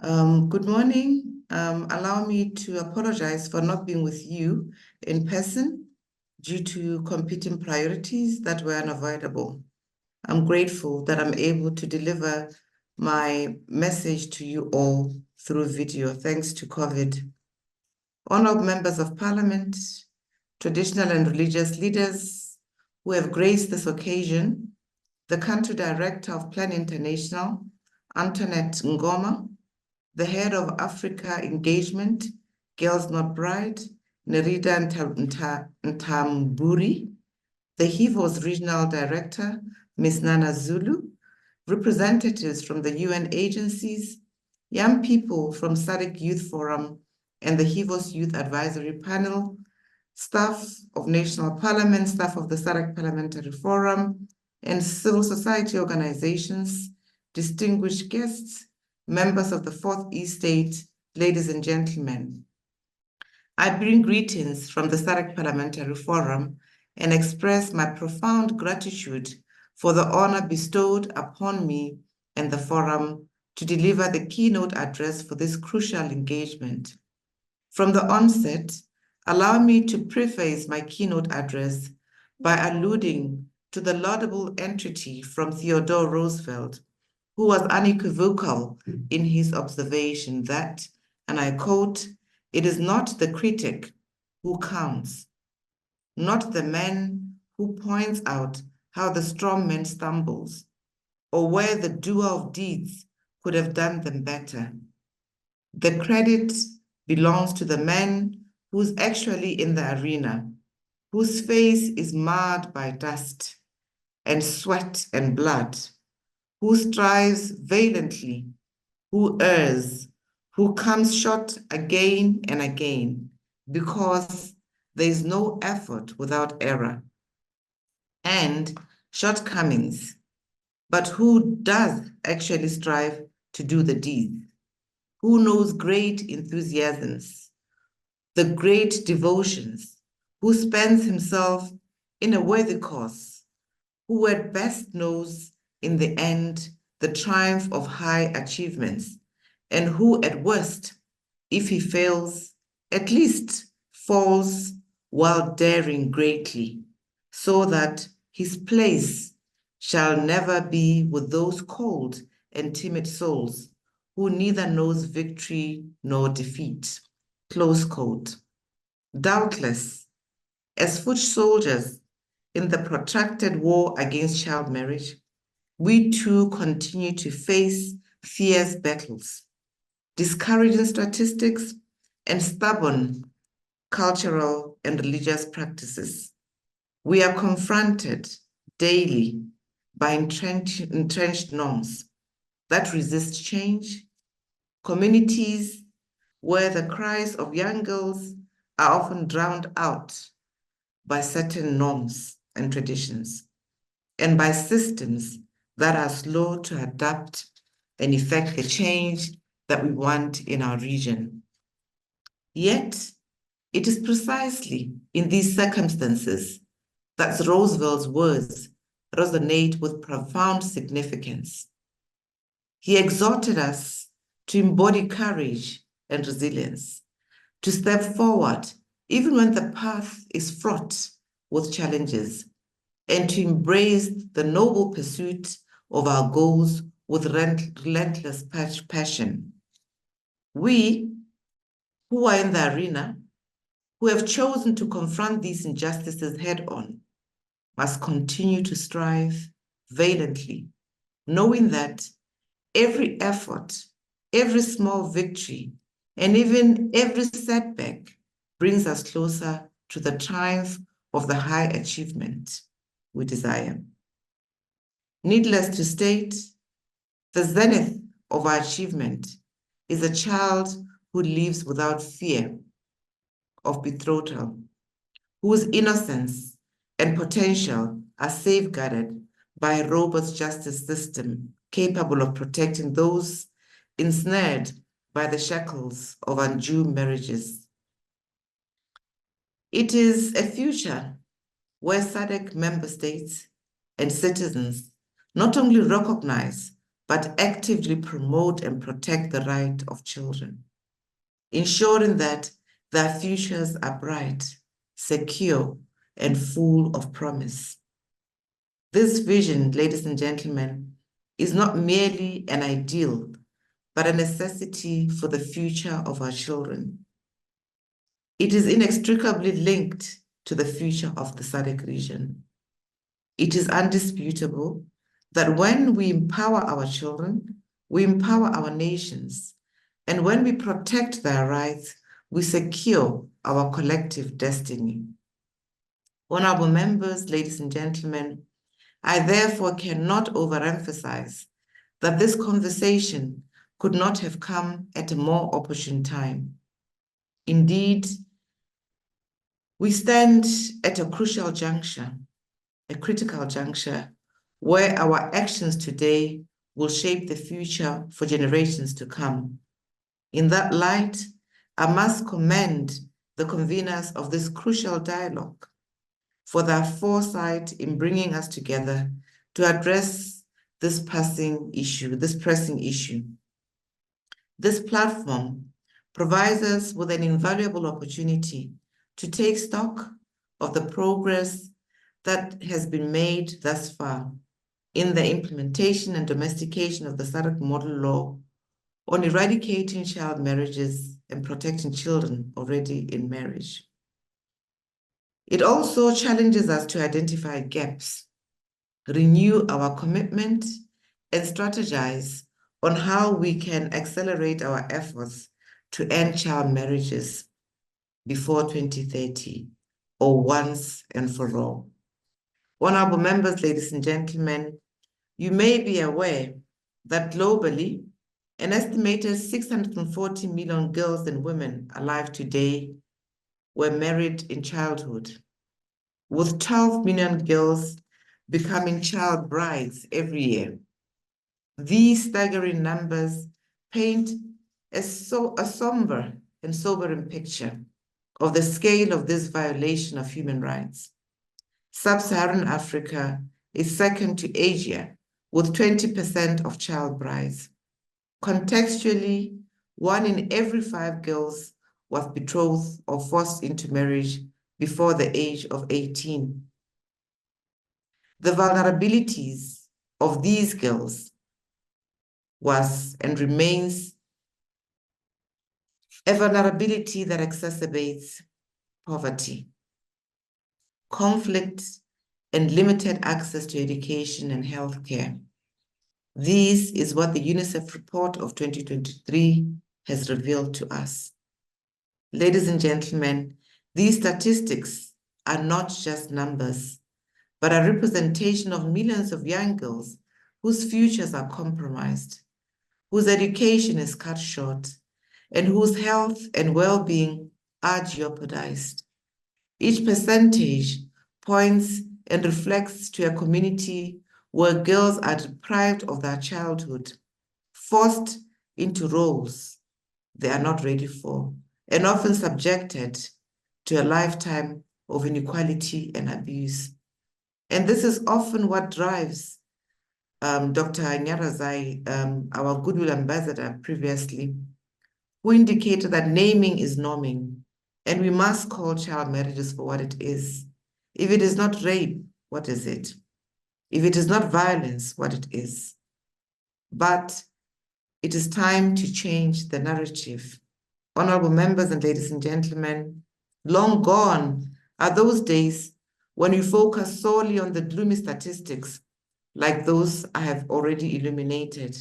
Good morning. Allow me to apologize for not being with you in person due to competing priorities that were unavoidable. I'm grateful that I'm able to deliver my message to you all through video, thanks to COVID. Honored members of Parliament, traditional and religious leaders who have graced this occasion, the Country Director of Plan International, Antoinette Ngoma, the head of Africa Engagement, Girls Not Bride, Nerida Ntamburi, the HIVO's Regional Director, Ms. Nana Zulu, representatives from the UN agencies, young people from SADC Youth Forum and the HIVO's Youth Advisory Panel, staff of National Parliament, staff of the SADC Parliamentary Forum, and civil society organizations, distinguished guests, members of the Fourth Estate, ladies and gentlemen. I bring greetings from the SADC Parliamentary Forum and express my profound gratitude for the honor bestowed upon me and the forum to deliver the keynote address for this crucial engagement. From the onset, allow me to preface my keynote address by alluding to the laudable entreaty from Theodore Roosevelt, who was unequivocal in his observation that, and I quote, "It is not the critic who counts, not the man who points out how the strong man stumbles, or where the doer of deeds could have done them better. The credit belongs to the man who's actually in the arena, whose face is marred by dust and sweat and blood, who strives valiantly, who errs, who comes short again and again, because there is no effort without error and shortcomings, but who does actually strive to do the deed, who knows great enthusiasms, the great devotions, who spends himself in a worthy cause, who at best knows in the end the triumph of high achievements, and who at worst, if he fails, at least falls while daring greatly, so that his place shall never be with those cold and timid souls who neither knows victory nor defeat." Close quote. Doubtless, as foot soldiers in the protracted war against child marriage, we too continue to face fierce battles, discouraging statistics, and stubborn cultural and religious practices. We are confronted daily by entrenched norms that resist change, communities where the cries of young girls are often drowned out by certain norms and traditions, and by systems that are slow to adapt and effect the change that we want in our region. Yet, it is precisely in these circumstances that Roosevelt's words resonate with profound significance. He exhorted us to embody courage and resilience, to step forward even when the path is fraught with challenges, and to embrace the noble pursuit of our goals with relentless passion. We, who are in the arena, who have chosen to confront these injustices head-on, must continue to strive valiantly, knowing that every effort, every small victory, and even every setback brings us closer to the triumph of the high achievement we desire. Needless to state, the zenith of our achievement is a child who lives without fear of betrothal, whose innocence and potential are safeguarded by a robust justice system capable of protecting those ensnared by the shackles of undue marriages. It is a future where SADC member states and citizens not only recognize, but actively promote and protect the right of children, ensuring that their futures are bright, secure, and full of promise. This vision, ladies and gentlemen, is not merely an ideal, but a necessity for the future of our children. It is inextricably linked to the future of the SADC region. It is undisputable that when we empower our children, we empower our nations, and when we protect their rights, we secure our collective destiny. Honorable members, ladies and gentlemen, I therefore cannot overemphasize that this conversation could not have come at a more opportune time. Indeed, we stand at a crucial juncture, a critical juncture, where our actions today will shape the future for generations to come. In that light, I must commend the conveners of this crucial dialogue for their foresight in bringing us together to address this pressing issue. This platform provides us with an invaluable opportunity to take stock of the progress that has been made thus far in the implementation and domestication of the SADC model law on eradicating child marriages and protecting children already in marriage. It also challenges us to identify gaps, renew our commitment, and strategize on how we can accelerate our efforts to end child marriages before 2030, or once and for all. Honorable members, ladies and gentlemen, you may be aware that globally, an estimated 640 million girls and women alive today were married in childhood, with 12 million girls becoming child brides every year. These staggering numbers paint a somber and sobering picture of the scale of this violation of human rights. Sub-Saharan Africa is second to Asia, with 20% of child brides. Contextually, 1 in every 5 girls was betrothed or forced into marriage before the age of 18. The vulnerabilities of these girls was and remains a vulnerability that exacerbates poverty, conflict, and limited access to education and healthcare. This is what the UNICEF report of 2023 has revealed to us. Ladies and gentlemen, these statistics are not just numbers, but a representation of millions of young girls whose futures are compromised, whose education is cut short, and whose health and well-being are jeopardized. Each percentage points and reflects to a community where girls are deprived of their childhood, forced into roles they are not ready for, and often subjected to a lifetime of inequality and abuse. And this is often what drives Dr. Nyarazai, our Goodwill Ambassador previously, who indicated that naming is norming, and we must call child marriages for what it is. If it is not rape, what is it? If it is not violence, what it is? But it is time to change the narrative. Honorable members and ladies and gentlemen, long gone are those days when we focus solely on the gloomy statistics like those I have already illuminated.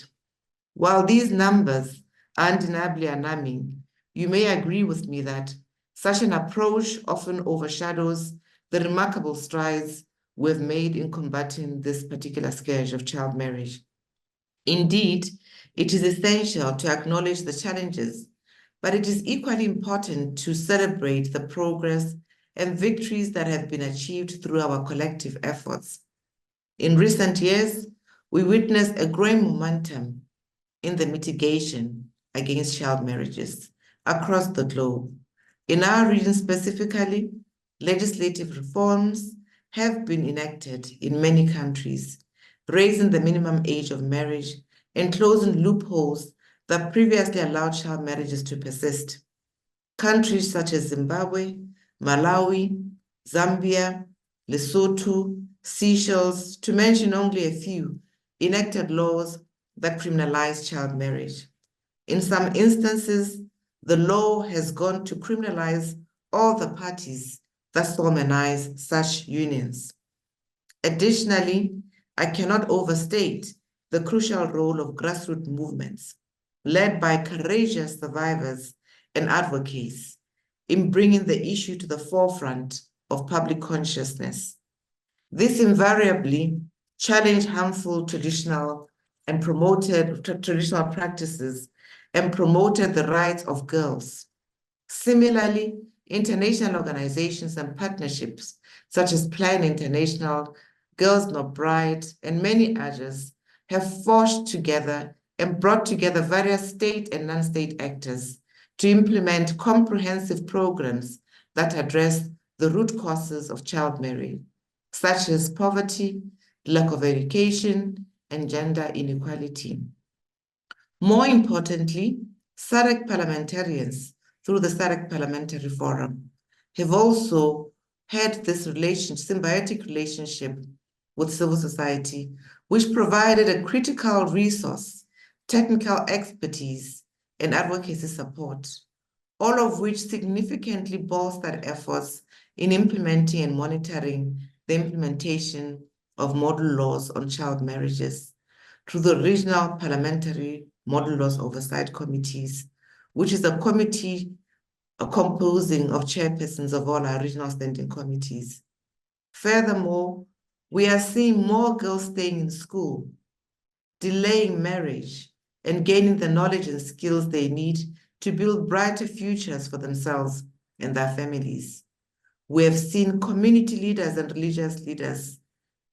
While these numbers are undeniably alarming, you may agree with me that such an approach often overshadows the remarkable strides we've made in combating this particular scourge of child marriage. Indeed, it is essential to acknowledge the challenges, but it is equally important to celebrate the progress and victories that have been achieved through our collective efforts. In recent years, we witnessed a growing momentum in the mitigation against child marriages across the globe. In our region specifically, legislative reforms have been enacted in many countries raising the minimum age of marriage, and closing loopholes that previously allowed child marriages to persist. Countries such as Zimbabwe, Malawi, Zambia, Lesotho, Seychelles, to mention only a few, enacted laws that criminalize child marriage. In some instances, the law has gone to criminalize all the parties that solemnize such unions. Additionally, I cannot overstate the crucial role of grassroots movements led by courageous survivors and advocates in bringing the issue to the forefront of public consciousness. This invariably challenged harmful traditional practices and promoted the rights of girls. Similarly, international organizations and partnerships such as Plan International, Girls Not Bride, and many others have forged together and brought together various state and non-state actors to implement comprehensive programs that address the root causes of child marriage, such as poverty, lack of education, and gender inequality. More importantly, SADC parliamentarians, through the SADC Parliamentary Forum, have also had this symbiotic relationship with civil society, which provided a critical resource, technical expertise, and advocacy support, all of which significantly bolstered efforts in implementing and monitoring the implementation of model laws on child marriages through the Regional Parliamentary Model Laws Oversight Committees, which is a committee composing of chairpersons of all our regional standing committees. Furthermore, we are seeing more girls staying in school, delaying marriage, and gaining the knowledge and skills they need to build brighter futures for themselves and their families. We have seen community leaders and religious leaders,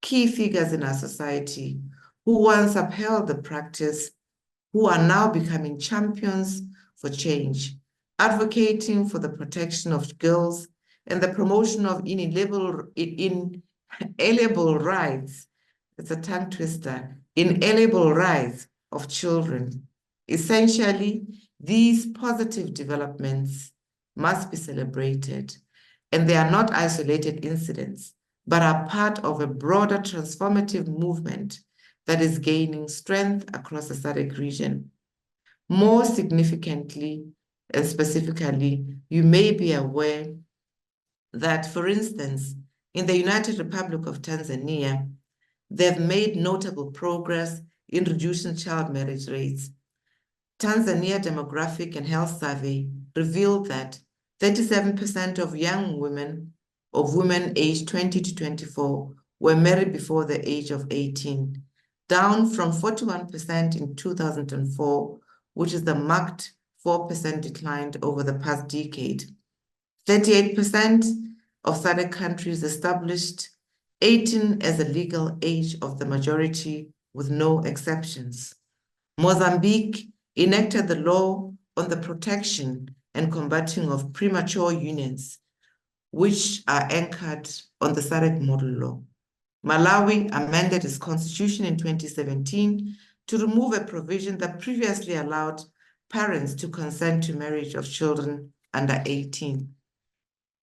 key figures in our society, who once upheld the practice, who are now becoming champions for change, advocating for the protection of girls and the promotion of inalienable rights. It's a tongue twister. Inalienable rights of children. Essentially, these positive developments must be celebrated, and they are not isolated incidents, but are part of a broader transformative movement that is gaining strength across the SADC region. More significantly and specifically, you may be aware that, for instance, in the United Republic of Tanzania, they've made notable progress in reducing child marriage rates. Tanzania Demographic and Health Survey revealed that 37% of women aged 20 to 24 were married before the age of 18, down from 41% in 2004, which is a marked 4% decline over the past decade. 38% of SADC countries established 18 as a legal age of the majority, with no exceptions. Mozambique enacted the law on the protection and combating of premature unions, which are anchored on the SADC model law. Malawi amended its constitution in 2017 to remove a provision that previously allowed parents to consent to marriage of children under 18.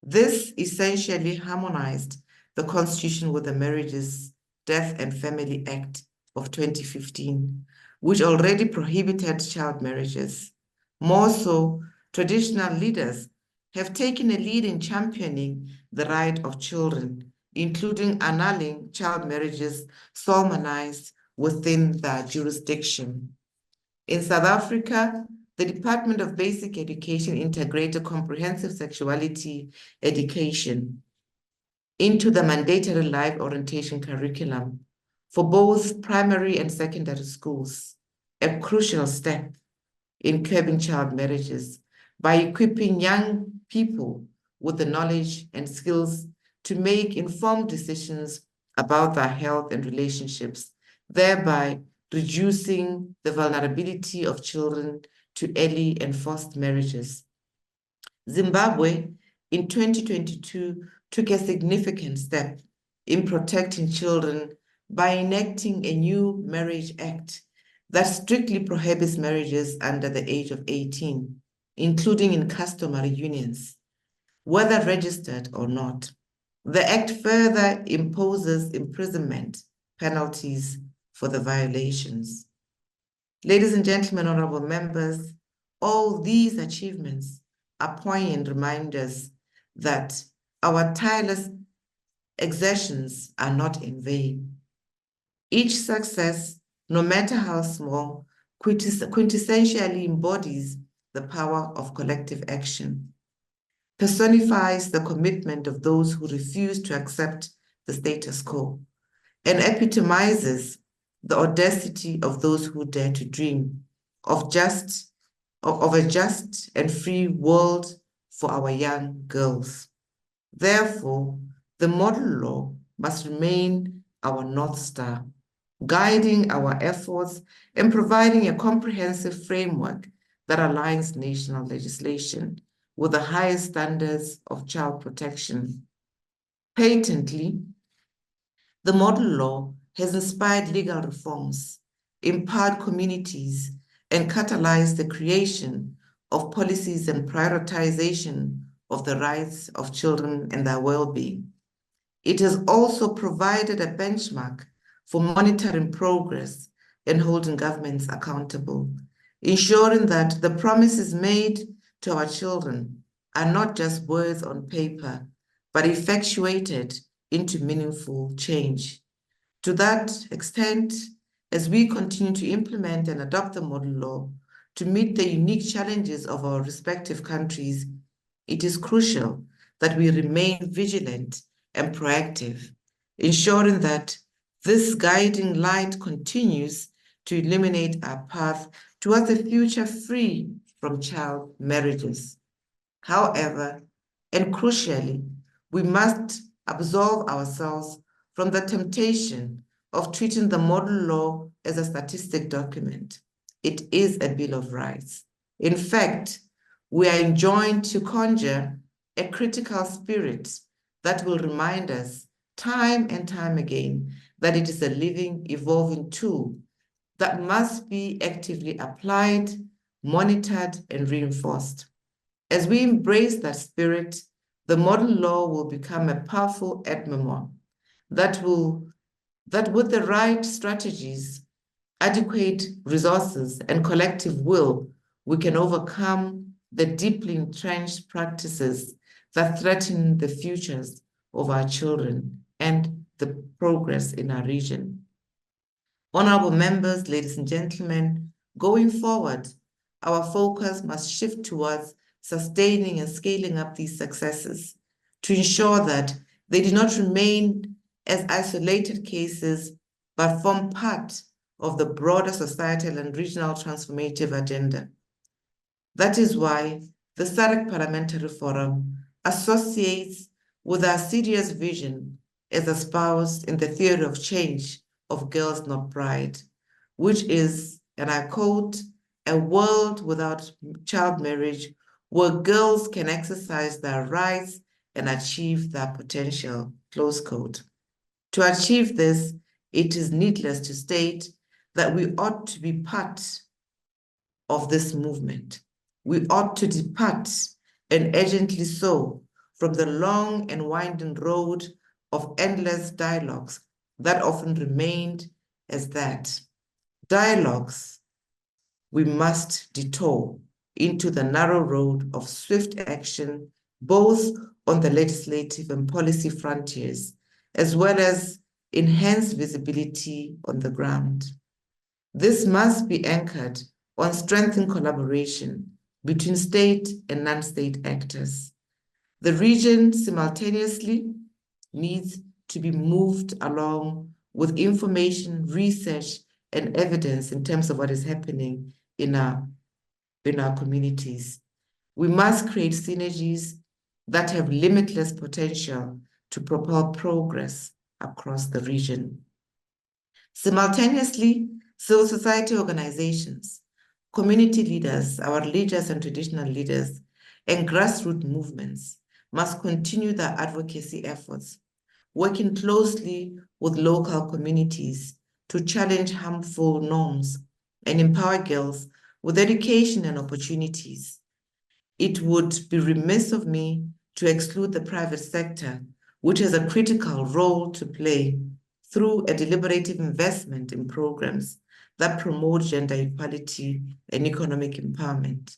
This essentially harmonized the constitution with the Marriages, Death and Family Act of 2015, which already prohibited child marriages. More so, traditional leaders have taken a lead in championing the right of children, including annulling child marriages solemnized within their jurisdiction. In South Africa, the Department of Basic Education integrated comprehensive sexuality education into the mandatory life orientation curriculum for both primary and secondary schools, a crucial step in curbing child marriages by equipping young people with the knowledge and skills to make informed decisions about their health and relationships, thereby reducing the vulnerability of children to early and forced marriages. Zimbabwe, in 2022, took a significant step in protecting children by enacting a new Marriage Act that strictly prohibits marriages under the age of 18, including in customary unions, whether registered or not. The Act further imposes imprisonment penalties for the violations. Ladies and gentlemen, honorable members, all these achievements are poignant reminders that our tireless exertions are not in vain. Each success, no matter how small, quintessentially embodies the power of collective action, personifies the commitment of those who refuse to accept the status quo, and epitomizes the audacity of those who dare to dream of a just and free world for our young girls. Therefore, the model law must remain our North Star, guiding our efforts and providing a comprehensive framework that aligns national legislation with the highest standards of child protection. Patently, the model law has inspired legal reforms, empowered communities, and catalyzed the creation of policies and prioritization of the rights of children and their well-being. It has also provided a benchmark for monitoring progress and holding governments accountable, ensuring that the promises made to our children are not just words on paper, but effectuated into meaningful change. To that extent, as we continue to implement and adopt the model law to meet the unique challenges of our respective countries, it is crucial that we remain vigilant and proactive, ensuring that this guiding light continues to illuminate our path towards a future free from child marriages. However, and crucially, we must absolve ourselves from the temptation of treating the model law as a statistic document. It is a Bill of Rights. In fact, we are enjoined to conjure a critical spirit that will remind us time and time again that it is a living, evolving tool that must be actively applied, monitored, and reinforced. As we embrace that spirit, the model law will become a powerful aide-memoire that with the right strategies, adequate resources, and collective will, we can overcome the deeply entrenched practices that threaten the futures of our children and the progress in our region. Honorable members, ladies and gentlemen, going forward, our focus must shift towards sustaining and scaling up these successes to ensure that they do not remain as isolated cases, but form part of the broader societal and regional transformative agenda. That is why the SADC Parliamentary Forum associates with our serious vision as espoused in the theory of change of Girls Not Bride, which is, and I quote, a world without child marriage where girls can exercise their rights and achieve their potential, close quote. To achieve this, it is needless to state that we ought to be part of this movement. We ought to depart, and urgently so, from the long and winding road of endless dialogues that often remained as that. Dialogues we must detour into the narrow road of swift action, both on the legislative and policy frontiers, as well as enhanced visibility on the ground. This must be anchored on strengthened collaboration between state and non-state actors. The region simultaneously needs to be moved along with information, research, and evidence in terms of what is happening in our communities. We must create synergies that have limitless potential to propel progress across the region. Simultaneously, civil society organizations, community leaders, our religious and traditional leaders, and grassroots movements must continue their advocacy efforts, working closely with local communities to challenge harmful norms and empower girls with education and opportunities. It would be remiss of me to exclude the private sector, which has a critical role to play through a deliberative investment in programs that promote gender equality and economic empowerment.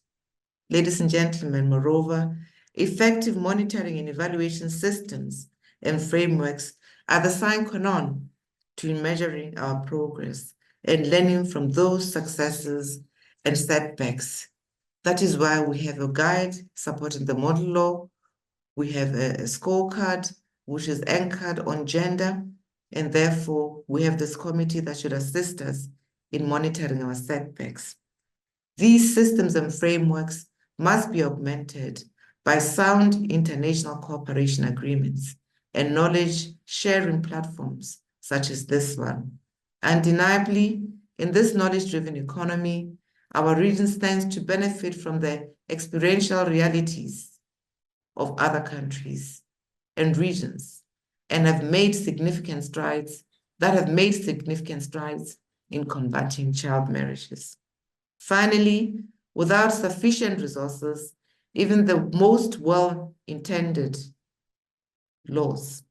Ladies and gentlemen, moreover, effective monitoring and evaluation systems and frameworks are the sine qua non to measuring our progress and learning from those successes and setbacks. That is why we have a guide supporting the model law. We have a scorecard which is anchored on gender, and therefore we have this committee that should assist us in monitoring our setbacks. These systems and frameworks must be augmented by sound international cooperation agreements and knowledge sharing platforms such as this one. Undeniably, in this knowledge-driven economy, our region stands to benefit from the experiential realities of other countries and regions and have made significant strides in combating child marriages. Finally, without sufficient resources, even the most well-intended laws,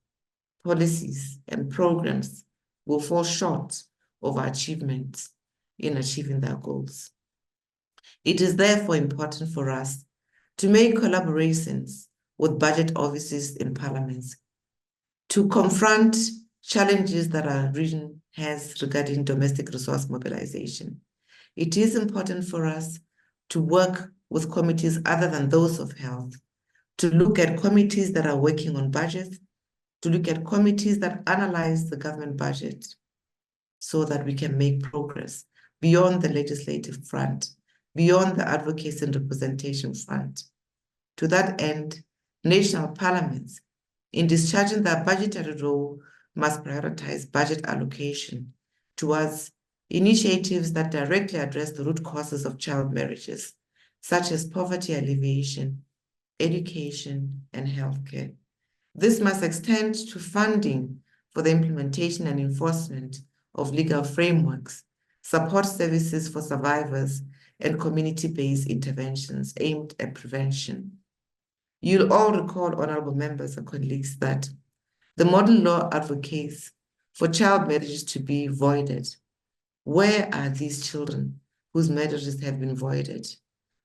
policies, and programs will fall short of our achievements in achieving their goals. It is therefore important for us to make collaborations with budget offices in parliaments to confront challenges that our region has regarding domestic resource mobilization. It is important for us to work with committees other than those of health, to look at committees that are working on budgets, to look at committees that analyze the government budget so that we can make progress beyond the legislative front, beyond the advocacy and representation front. To that end, national parliaments, in discharging their budgetary role, must prioritize budget allocation towards initiatives that directly address the root causes of child marriages, such as poverty alleviation, education, and healthcare. This must extend to funding for the implementation and enforcement of legal frameworks, support services for survivors, and community-based interventions aimed at prevention. You'll all recall, honorable members and colleagues, that the model law advocates for child marriages to be voided. Where are these children whose marriages have been voided?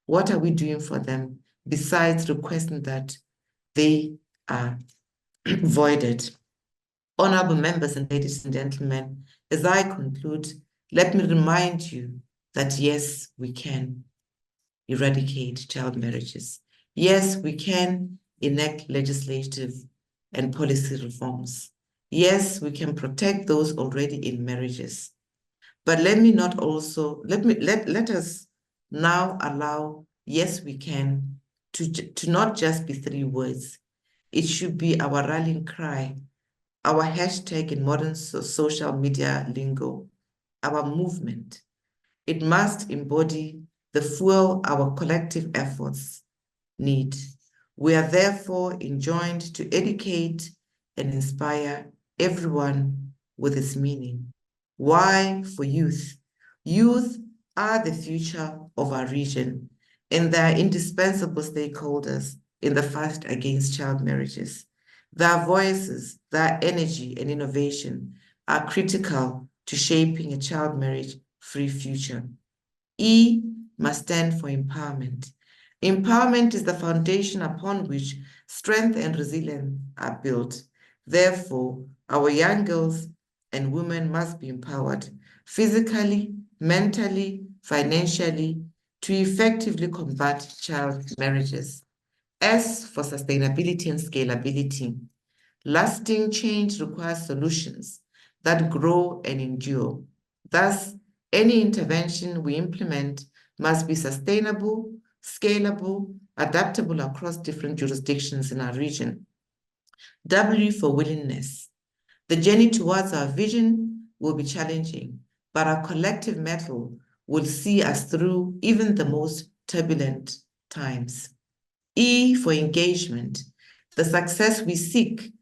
What are we doing for them besides requesting that they are voided? Honorable members and ladies and gentlemen, as I conclude, let me remind you that yes, we can eradicate child marriages. Yes, we can enact legislative and policy reforms. Yes, we can protect those already in marriages. But let us now allow yes, we can to not just be 3 words. It should be our rallying cry, our hashtag in modern social media lingo, our movement. It must embody the fuel our collective efforts need. We are therefore enjoined to educate and inspire everyone with its meaning. Why? For youth. Youth are the future of our region, and they are indispensable stakeholders in the fight against child marriages. Their voices, their energy, and innovation are critical to shaping a child marriage-free future. E must stand for empowerment. Empowerment is the foundation upon which strength and resilience are built. Therefore, our young girls and women must be empowered physically, mentally, financially, to effectively combat child marriages. S for sustainability and scalability. Lasting change requires solutions that grow and endure. Thus, any intervention we implement must be sustainable, scalable, adaptable across different jurisdictions in our region. W for willingness. The journey towards our vision will be challenging, but our collective mettle will see us through even the most turbulent times. E for engagement. The success we seek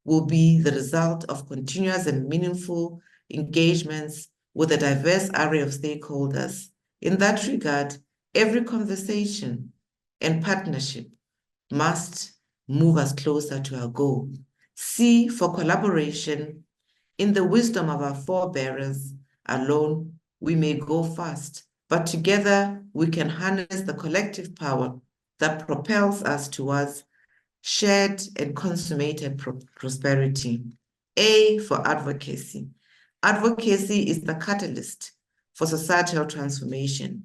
will be the result of continuous and meaningful engagements with a diverse array of stakeholders. In that regard, every conversation and partnership must move us closer to our goal. C, for collaboration. In the wisdom of our forebearers, alone we may go fast, but together we can harness the collective power that propels us towards shared and consummated prosperity. A, for advocacy. Advocacy is the catalyst for societal transformation,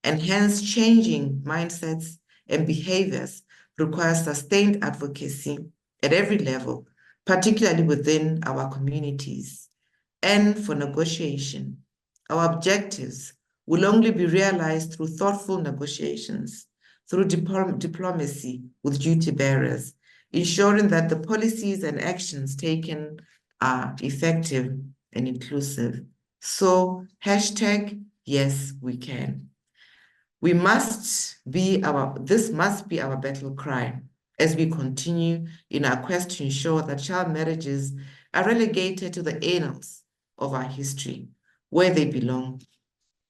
and hence changing mindsets and behaviors requires sustained advocacy at every level, particularly within our communities. N, for negotiation. Our objectives will only be realized through thoughtful negotiations, through diplomacy with duty bearers, ensuring that the policies and actions taken are effective and inclusive. So, hashtag, yes, we can. This must be our battle cry as we continue in our quest to ensure that child marriages are relegated to the annals of our history, where they belong.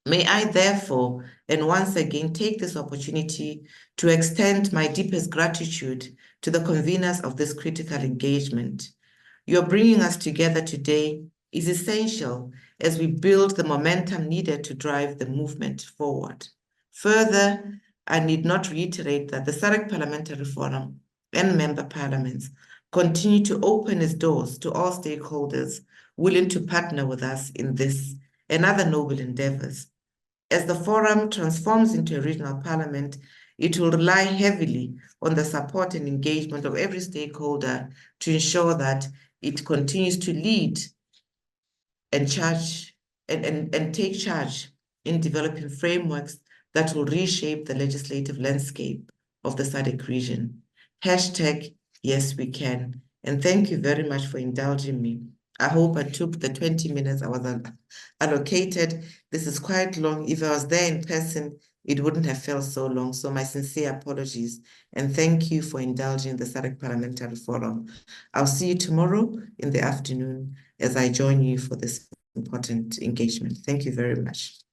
May I therefore, and once again, take this opportunity to extend my deepest gratitude to the conveners of this critical engagement. Your bringing us together today is essential as we build the momentum needed to drive the movement forward. Further, I need not reiterate that the SADC Parliamentary Forum and member parliaments continue to open its doors to all stakeholders willing to partner with us in this and other noble endeavors. As the forum transforms into a regional parliament, it will rely heavily on the support and engagement of every stakeholder to ensure that it continues to lead and take charge in developing frameworks that will reshape the legislative landscape of the SADC region. Hashtag, yes, we can. And thank you very much for indulging me. I hope I took the 20 minutes I was allocated. This is quite long. If I was there in person, it wouldn't have felt so long. So my sincere apologies. And thank you for indulging the SADC Parliamentary Forum. I'll see you tomorrow in the afternoon as I join you for this important engagement. Thank you very much.